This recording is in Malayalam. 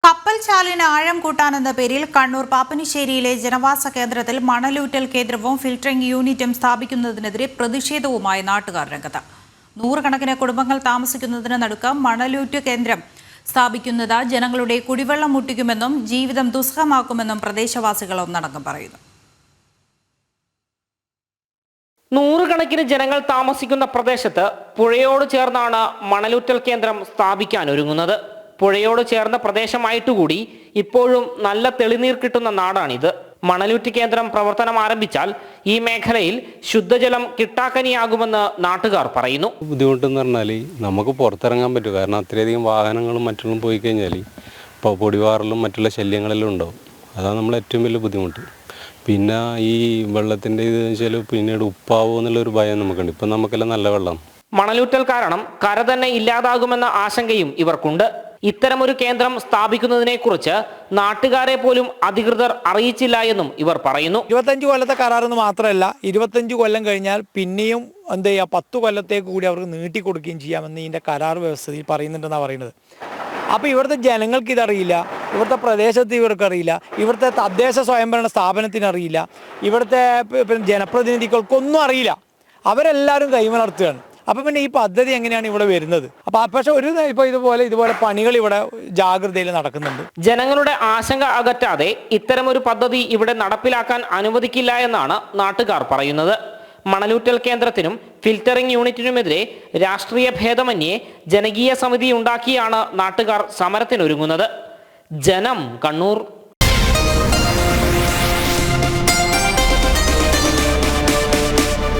കപ്പൽ ചാലിന് ആഴം കൂട്ടാനെന്ന പേരിൽ കണ്ണൂർ പാപ്പനിശ്ശേരിയിലെ ജനവാസ കേന്ദ്രത്തിൽ മണലൂറ്റൽ കേന്ദ്രവും ഫിൽറ്ററിംഗ് യൂണിറ്റും സ്ഥാപിക്കുന്നതിനെതിരെ പ്രതിഷേധവുമായി നാട്ടുകാർ രംഗത്ത്. നൂറുകണക്കിന് കുടുംബങ്ങൾ താമസിക്കുന്നതിന് നടുക്ക് മണലൂറ്റ് കേന്ദ്രം സ്ഥാപിക്കുന്നത് ജനങ്ങളുടെ കുടിവെള്ളം മുട്ടിക്കുമെന്നും ജീവിതം ദുസ്സഹമാക്കുമെന്നും പ്രദേശവാസികൾ ഒന്നടങ്കം പറയുന്നു. നൂറുകണക്കിന് ജനങ്ങൾ താമസിക്കുന്ന പ്രദേശത്ത് പുഴയോട് ചേർന്നാണ് മണലൂറ്റൽ കേന്ദ്രം സ്ഥാപിക്കാൻ ഒരുങ്ങുന്നത്. പുഴയോട് ചേർന്ന പ്രദേശമായിട്ടുകൂടി ഇപ്പോഴും നല്ല തെളിനീർ കിട്ടുന്ന നാടാണിത്. മണലൂറ്റ് കേന്ദ്രം പ്രവർത്തനം ആരംഭിച്ചാൽ ഈ മേഖലയിൽ ശുദ്ധജലം കിട്ടാക്കനിയാകുമെന്ന് നാട്ടുകാർ പറയുന്നു. ബുദ്ധിമുട്ടെന്ന് പറഞ്ഞാൽ നമുക്ക് പുറത്തിറങ്ങാൻ പറ്റും. കാരണം അത്രയധികം വാഹനങ്ങളും മറ്റുള്ള പോയി കഴിഞ്ഞാൽ ഇപ്പോൾ പൊടിവാറലും മറ്റുള്ള ശല്യങ്ങളെല്ലാം ഉണ്ടാവും. അതാണ് നമ്മളെ ഏറ്റവും വലിയ ബുദ്ധിമുട്ട്. പിന്നെ ഈ വെള്ളത്തിൻ്റെ ഇത് വെച്ചാൽ പിന്നീട് ഉപ്പാവോ എന്നുള്ളൊരു ഭയം നമുക്കുണ്ട്. ഇപ്പം നമുക്കെല്ലാം നല്ല വെള്ളം. മണലൂറ്റൽ കാരണം കര തന്നെ ഇല്ലാതാകുമെന്ന ആശങ്കയും ഇവർക്കുണ്ട്. ഇത്തരമൊരു കേന്ദ്രം സ്ഥാപിക്കുന്നതിനെ കുറിച്ച് നാട്ടുകാരെ പോലും അധികൃതർ അറിയിച്ചില്ല എന്നും ഇവർ പറയുന്നു. 25 കൊല്ലത്തെ കരാറെന്ന് മാത്രമല്ല, 25 കൊല്ലം കഴിഞ്ഞാൽ പിന്നെയും 10 കൊല്ലത്തേക്ക് കൂടി അവർക്ക് നീട്ടിക്കൊടുക്കുകയും ചെയ്യാമെന്ന് ഇതിൻ്റെ കരാർ വ്യവസ്ഥയിൽ പറയുന്നുണ്ടെന്നാണ് പറയുന്നത്. അപ്പോൾ ഇവിടുത്തെ ജനങ്ങൾക്ക് ഇതറിയില്ല, ഇവിടുത്തെ പ്രദേശത്ത് ഇവർക്കറിയില്ല, ഇവിടുത്തെ തദ്ദേശ സ്വയംഭരണ സ്ഥാപനത്തിനറിയില്ല, ഇവിടുത്തെ ജനപ്രതിനിധികൾക്കൊന്നും അറിയില്ല. അവരെല്ലാവരും കൈമലർത്തുകയാണ്. അപ്പം പിന്നെ ഈ പദ്ധതി എങ്ങനെയാണ് ഇവിടെ വരുന്നത്? പക്ഷെ ഇപ്പോൾ ഇതുപോലെ പണികൾ ഇവിടെ ജാഗ്രതയിൽ നടക്കുന്നുണ്ട്. ജനങ്ങളുടെ ആശങ്ക അകറ്റാതെ ഇത്തരമൊരു പദ്ധതി ഇവിടെ നടപ്പിലാക്കാൻ അനുവദിക്കില്ല എന്നാണ് നാട്ടുകാർ പറയുന്നത്. മണലൂറ്റൽ കേന്ദ്രത്തിനും ഫിൽറ്ററിംഗ് യൂണിറ്റിനുമെതിരെ രാഷ്ട്രീയ ഭേദമന്യേ ജനകീയ സമിതി ഉണ്ടാക്കിയാണ് നാട്ടുകാർ സമരത്തിനൊരുങ്ങുന്നത്. ജനം, കണ്ണൂർ.